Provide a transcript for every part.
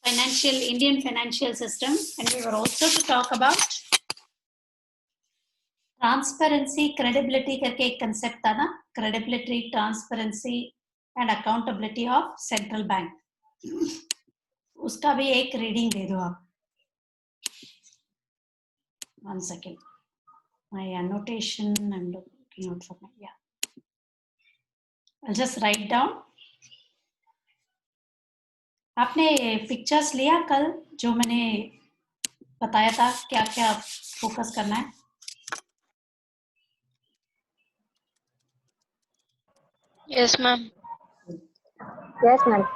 Indian financial system, and we were also to talk about transparency credibility करके एक concept था ना, credibility, transparency and accountability of central bank. उसका भी एक रीडिंग दे दो आप. 1 second, my annotation I'm looking out for my, yeah, I'll just write down. आपने पिक्चर्स लिया कल जो मैंने बताया था क्या क्या फोकस करना है? Yes, ma'am. Yes, ma'am.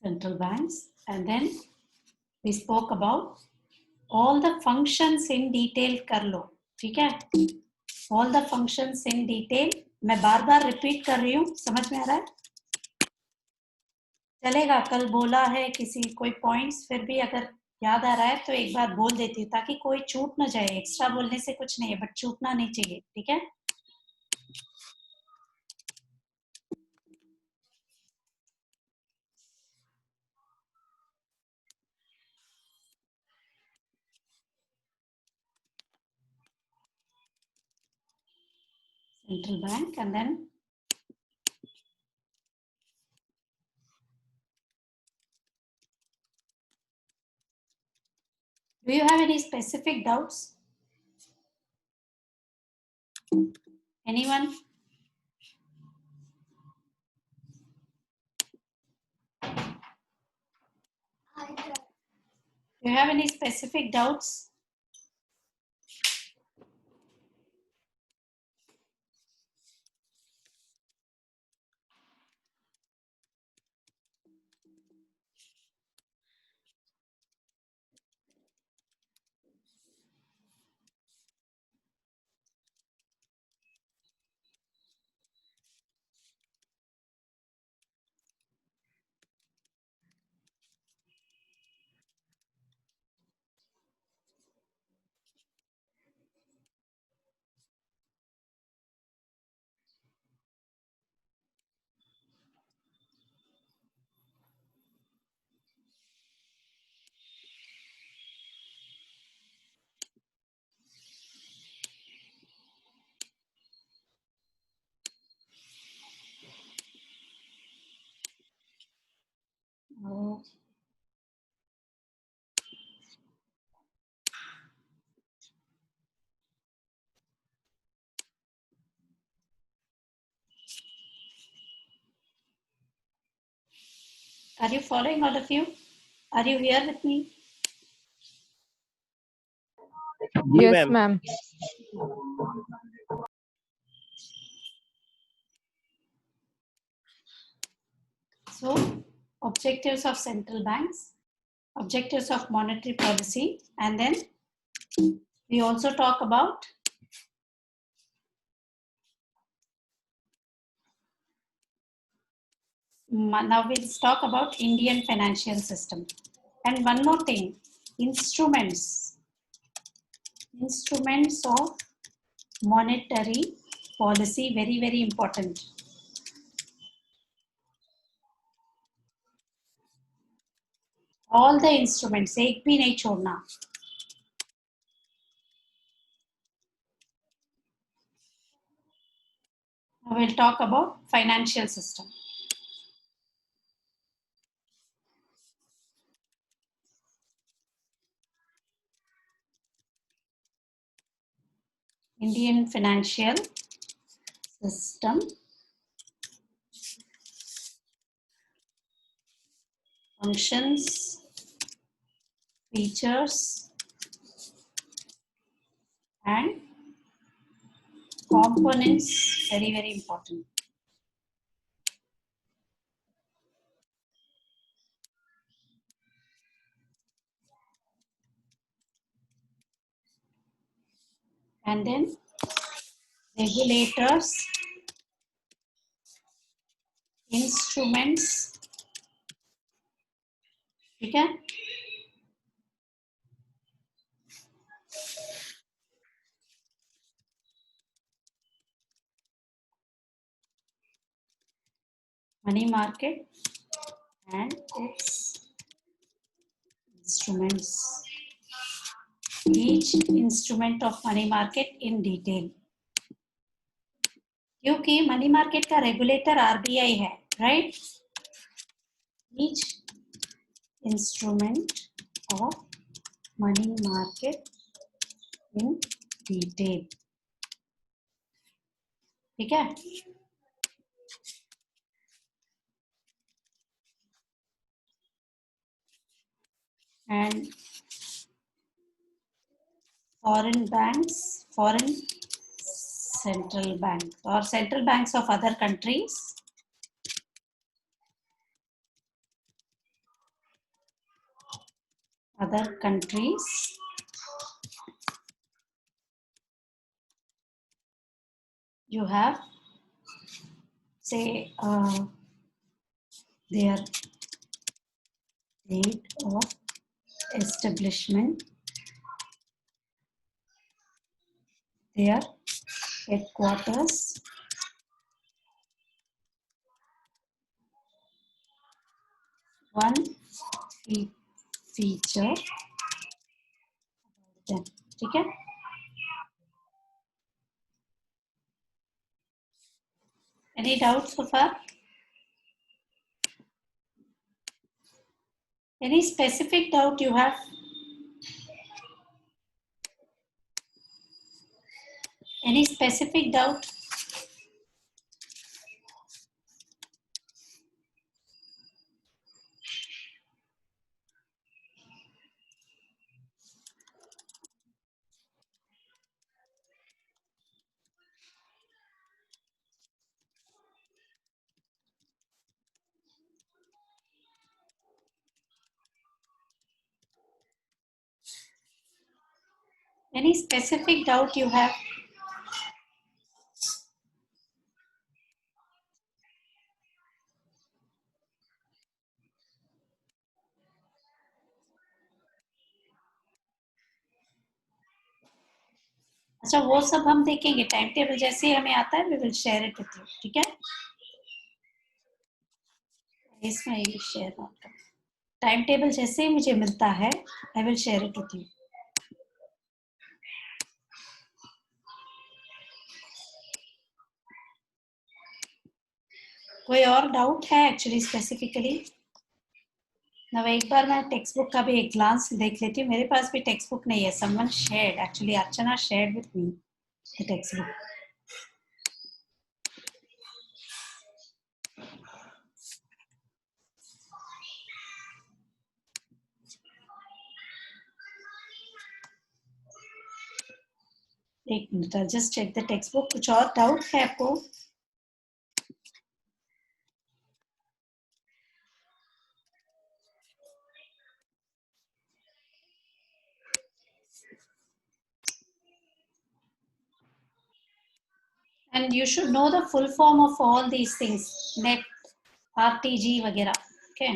Central banks, and then we spoke about all the functions in detail कर लो, ठीक है? all the functions in detail. मैं बार बार रिपीट कर रही हूँ, समझ में आ रहा है? चलेगा? कल बोला है किसी कोई पॉइंट्स फिर भी अगर याद आ रहा है तो एक बार बोल देती हूँ ताकि कोई छूट ना जाए. एक्स्ट्रा बोलने से कुछ नहीं है, बट छूटना नहीं चाहिए, ठीक है? Central bank, and then do you have any specific doubts? Anyone? Do you have any specific doubts? Oh. Are you following, all of you? Are you here with me? Yes, ma'am. So, objectives of central banks, objectives of monetary policy, and then we also talk about now we'll talk about Indian financial system. And one more thing, instruments of monetary policy, very, very important. All the instruments, एक भी नहीं छोड़ना. We'll talk about financial system. Indian financial system, functions, features, and components, very, very important. and then regulators, instruments, ठीक है? Money market and its instruments. Each instrument of money market in detail. क्योंकि money market का regulator RBI है, right? Each instrument of money market in detail. ठीक है? And foreign banks, foreign central banks or central banks of other countries. Other countries. You have, say, their date of establishment, their headquarters, one feature, then, ठीक है? Any doubts so far? Any specific doubt you have? Any specific doubt? Any specific doubt you have? अच्छा, वो सब हम देखेंगे, time table जैसे ही हमें आता है we will share it with you, ठीक है? इसमें ये शेयर नोट कर, टाइम टेबल जैसे ही मुझे मिलता है I will share it with you. कोई और डाउट है एक्चुअली स्पेसिफिकली? ना एक बार मैं टेक्स्ट बुक का भी एक ग्लांस देख लेती हूँ. मेरे पास भी टेक्स्ट बुक नहीं है. Someone shared, actually Archana shared with me the text book. एक minute, just check the text book. कुछ और डाउट है आपको? And you should know the full form of all these things, net, RTG वगैरह. Okay.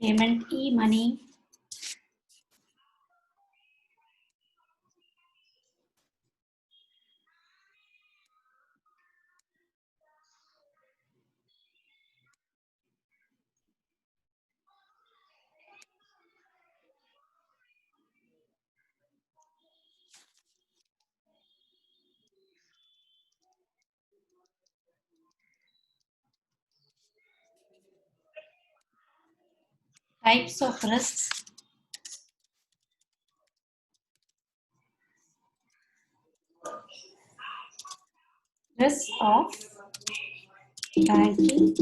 Payment, e-money. Types of risks. Risks of banking.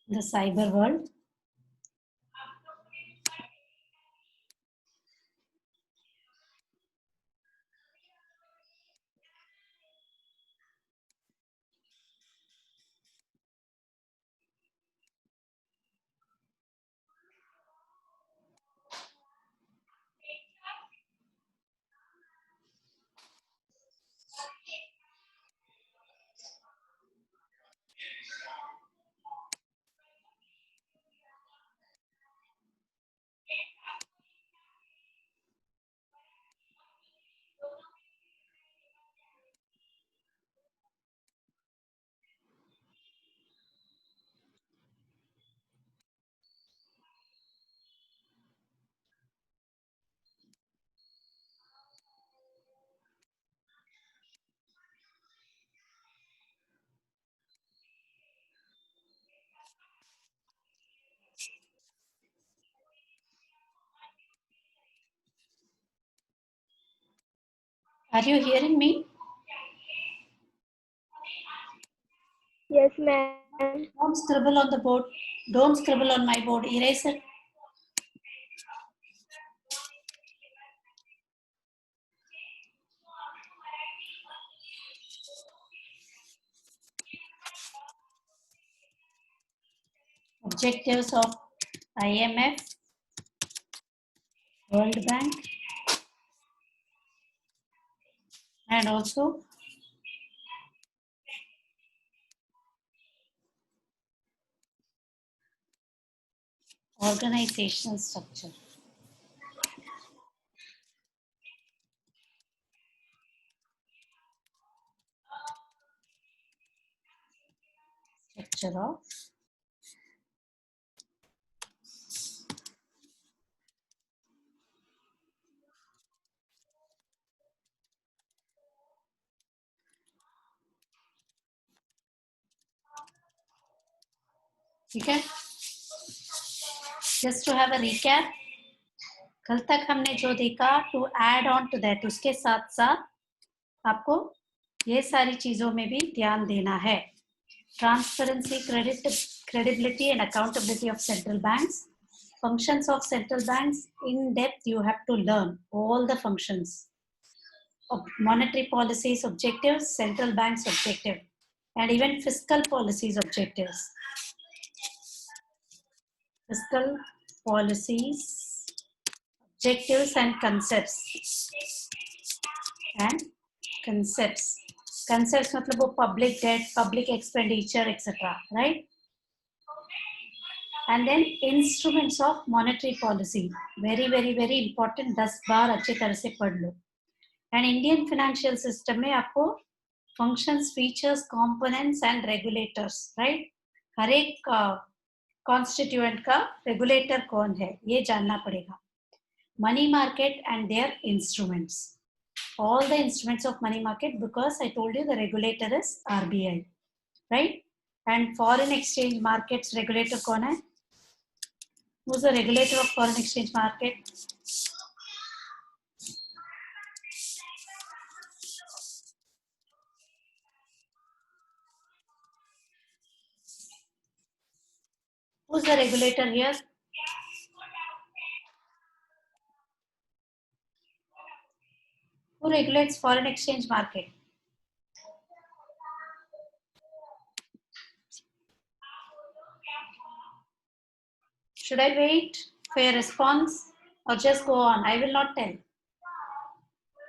The cyber world. Are you hearing me? Yes, ma'am. Don't scribble on the board. Don't scribble on my board. Erase it. Objectives of IMF, World Bank, and also organizational structure. Structure of ठीक है. Just to have a recap, कल तक हमने जो देखा, to add on to that, उसके साथ साथ आपको ये सारी चीजों में भी ध्यान देना है. Transparency, credibility and accountability of central banks. Functions of central banks, in depth you have to learn all the functions. Monetary policies objectives, central bank's objective, and even fiscal policies objectives. Fiscal policies, objectives and concepts. And concepts. Concepts मतलब वो public debt, public expenditure, etc. Right? And then instruments of monetary policy. Very, very, very important. 10 बार अच्छी तरह से पढ़ लो. And Indian financial system में आपको functions, features, components and regulators, right? हर एक constituent का regulator कौन है ये जानना पड़ेगा. Money market and their instruments. All the instruments of money market, because I told you the regulator is RBI, right? And foreign exchange markets regulator कौन है? Who's the regulator of foreign exchange market? Who's the regulator here? Who regulates foreign exchange market? Should I wait for your response or just go on? I will not tell.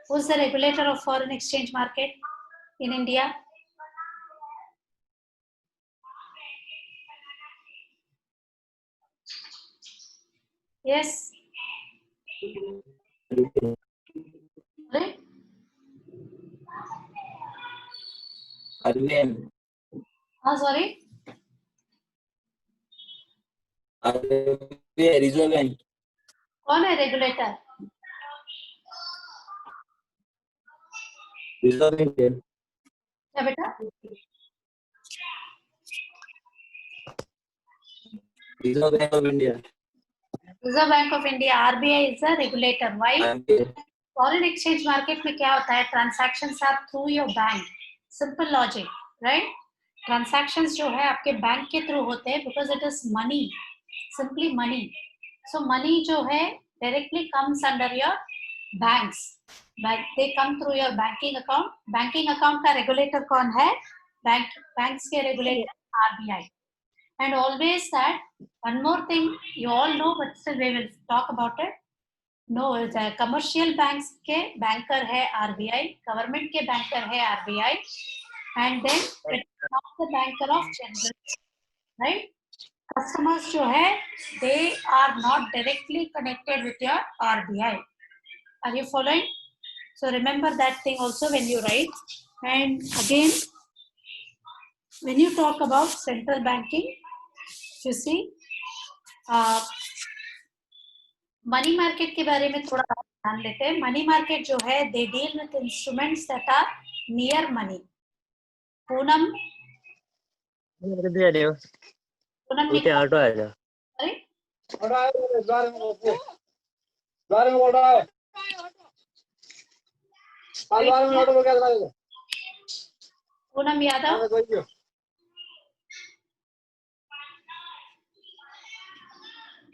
Who's the regulator of foreign exchange market in India? Yes. Right? RBI. Sorry. RBI, Reserve Bank. कौन है regulator? Reserve India. क्या बेटा? Reserve bank of India. Reserve bank of India, RBI is the regulator. Why? Foreign exchange market में क्या होता है? Transactions are through your bank. Simple logic, right? Transactions जो है आपके बैंक के थ्रू होते हैं because it is money, simply money. So money जो है directly comes under your banks. They come through your banking account. Banking account का regulator कौन है? बैंक्स के regulator RBI. And always that one more thing you all know, but still we will talk about it. No, the commercial banks के banker है RBI, government के banker है RBI, and then it is not the banker of general, right? Customers जो है they are not directly connected with your RBI. Are you following? So remember that thing also when you write. And again, when you talk about central banking, you see, money market के बारे में थोड़ा ध्यान लेते हैं. Money market जो है they deal with instruments that are near money. Poonam Poonam नीचे ऑटो आ जा। अरे Poonam Yadav,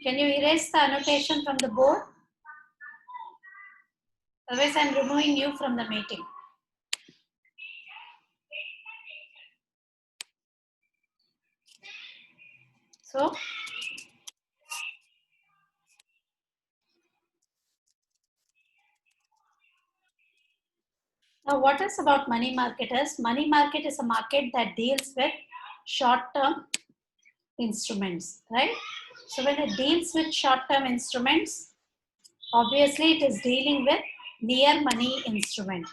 can you erase the annotation from the board? Otherwise I am removing you from the meeting. So now what is about money market is? Money market is a market that deals with short-term instruments, right? So when it deals with short-term instruments, obviously it is dealing with near money instrument.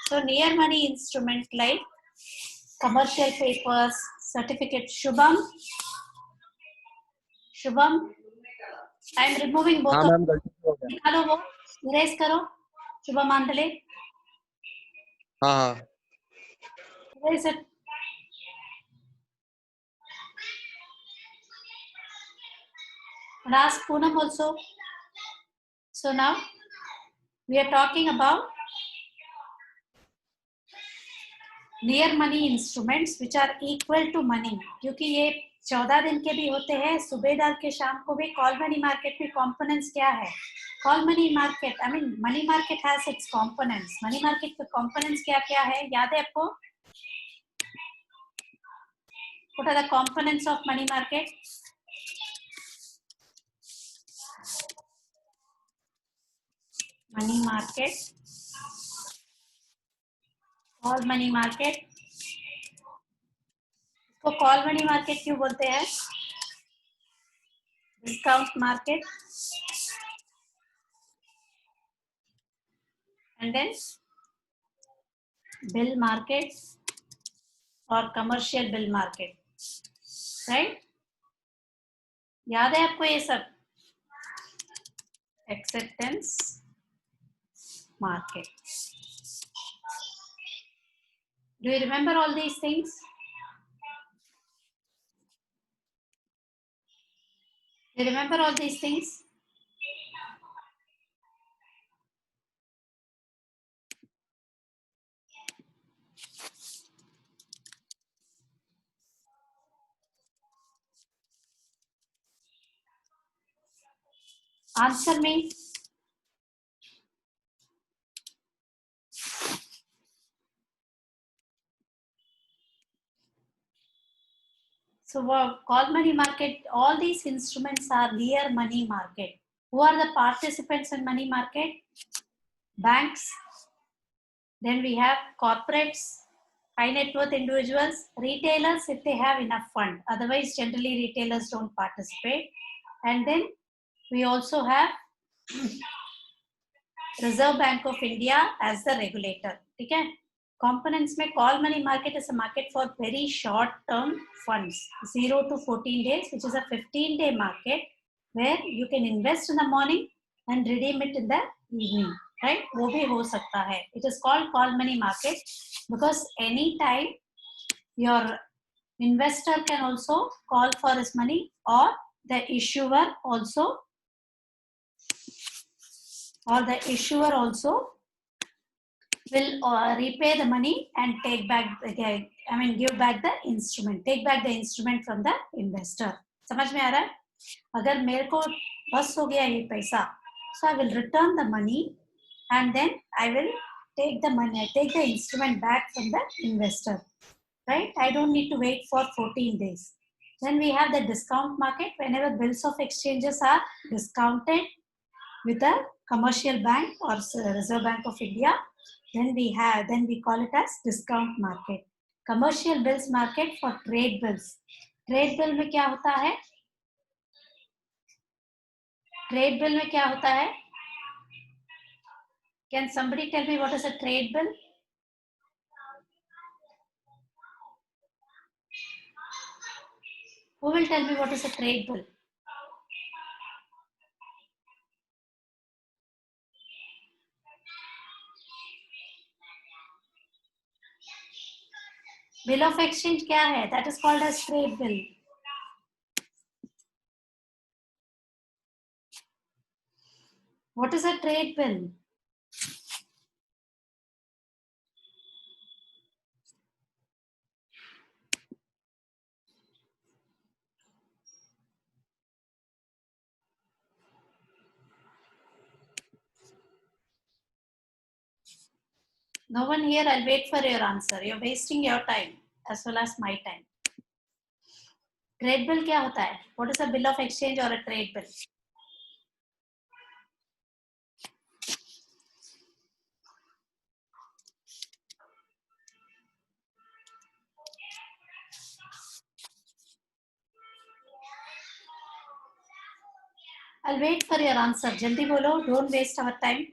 So near money instrument like commercial papers, certificate. Shubham, I am removing both of them. निकालो वो, erase करो. Shubham Andale. हाँ Erase it. And ask Poonam also. So now we are talking about near money instruments which are equal to money. क्योंकि ये 14 दिन के भी होते हैं, सुबह डाल के शाम को भी. कॉल मनी मार्केट में कंपोनेंट्स क्या है? Call money market, I mean money market has its components. Money market के कंपोनेंट्स क्या क्या है? याद है आपको? What are the components of money market? Money market, call money market. इसको कॉल मनी मार्केट क्यों बोलते हैं? Discount market and then bill market और कमर्शियल बिल मार्केट, राइट? याद है आपको ये सब? Acceptance market. Do you remember all these things? Do you remember all these things? Answer me. So call money market, all these instruments are near money market. Who are the participants in money market? Banks. Then we have corporates, high net worth individuals, retailers if they have enough fund. Otherwise, generally retailers don't participate. And then we also have Reserve Bank of India as the regulator. ठीक है? Components में call money market is a market for very short term funds, 0 to 14 days, which is a 15-day market where you can invest in the morning and redeem it in the evening, right? वो भी हो सकता है. It is called call money market because any time your investor can also call for his money, or the issuer also will repay the money and take back give back the instrument, take back the instrument from the investor. समझ में आ रहा है? अगर मेरे को बस हो गया ये पैसा, so I will return the money and then I will take the instrument back from the investor, right? I don't need to wait for 14 days. Then we have the discount market. Whenever bills of exchanges are discounted with a commercial bank or Reserve Bank of India, then we call it as discount market. Commercial bills market for trade bills. Trade bill में क्या होता है? Trade bill में क्या होता है? Can somebody tell me what is a trade bill? Who will tell me what is a trade bill? Bill of exchange क्या है? That is called as trade bill. What is a trade bill? No one here. I'll wait for your answer. You're wasting your time as well as my time. Trade bill क्या होता है? What is a bill of exchange or a trade bill? I'll wait for your answer. जल्दी बोलो. Don't waste our time.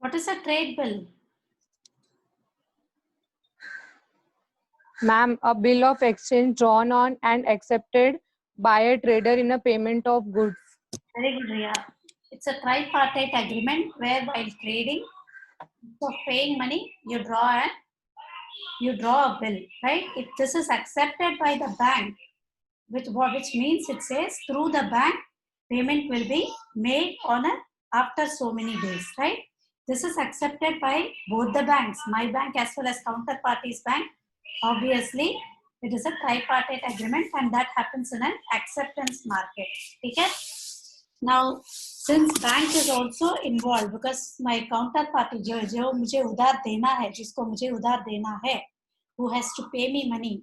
What is a trade bill? Ma'am, a bill of exchange drawn on and accepted by a trader in a payment of goods. Very good, Riya. It's a tripartite agreement where while trading, for paying money, you draw a bill, right? If this is accepted by the bank, which means it says through the bank, payment will be made after so many days, right? This is accepted by both the banks, my bank as well as counterparty's bank. Obviously, it is a tripartite agreement and that happens in an acceptance market. Okay? Now, since bank is also involved, because my counterparty जो मुझे उधार देना है, जिसको मुझे उधार देना है, who has to pay me money,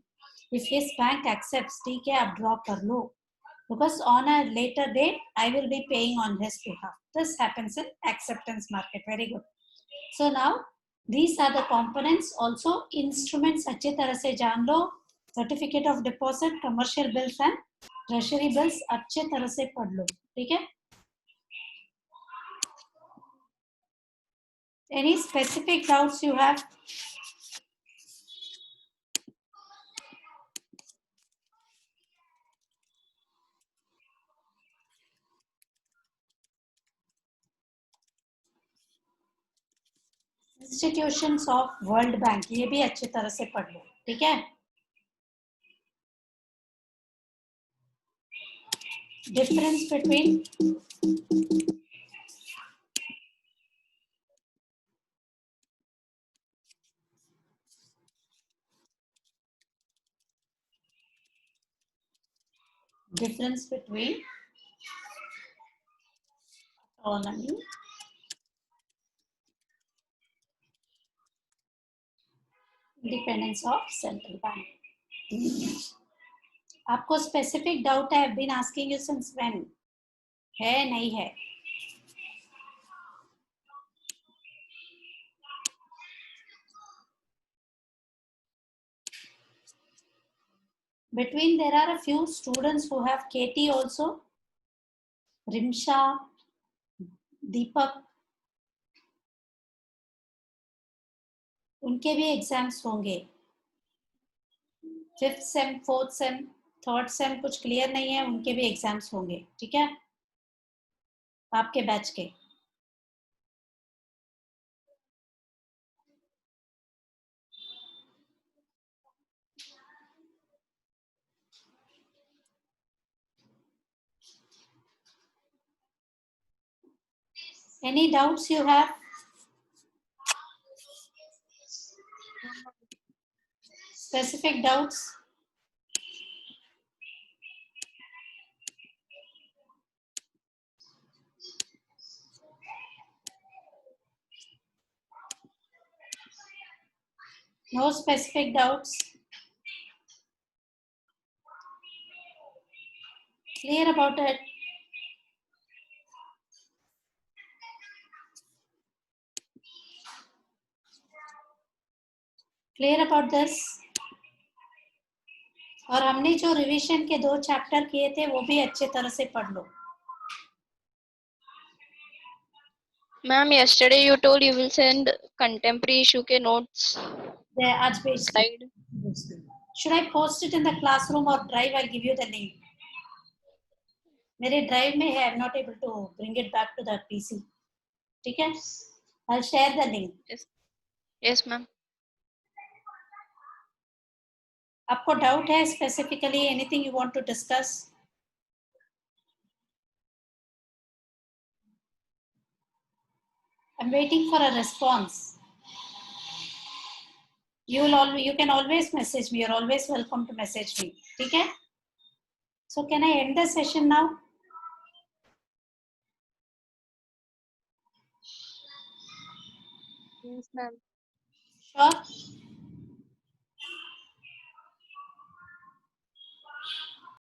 if his bank accepts, ठीक है, आप draw कर लो, because on a later date I will be paying on his behalf. This happens in acceptance market. Very good. So now these are the components. Also instruments अच्छे तरह से जान लो. Certificate of deposit, commercial bills and treasury bills अच्छे तरह से पढ़ लो. ठीक है? Any specific doubts you have? Institutions of World Bank, ये भी अच्छी तरह से पढ़ लो. ठीक है? Difference between autonomy, independence of central bank. आपको स्पेसिफिक डाउट है? I've been asking you since when? है नहीं है? Between there are a few students who have KT also. Rimsha, Deepak, उनके भी एग्जाम्स होंगे. 5th same, 4th same, 3rd same कुछ clear नहीं है, उनके भी एग्जाम्स होंगे. ठीक है, आपके बैच के. Any doubts you have? Specific doubts? No specific doubts? Clear about it? Clear about this? और हमने जो रिवीजन के 2 चैप्टर किए थे वो भी अच्छे तरह से पढ़ लो. Ma'am, yesterday you told you will send contemporary issue ke notes. आज भेज दो. Slide. Should I post it in the classroom or drive? I'll give you the link. मेरे ड्राइव में है. I'm not able to bring it back to the PC. ठीक है? I'll share the link. Yes, ma'am. आपको doubt है specifically? Anything you want to discuss? I'm waiting for a response. You can always message me. You're always welcome to message me. ठीक है? So can I end the session now? Yes, ma'am. Sure.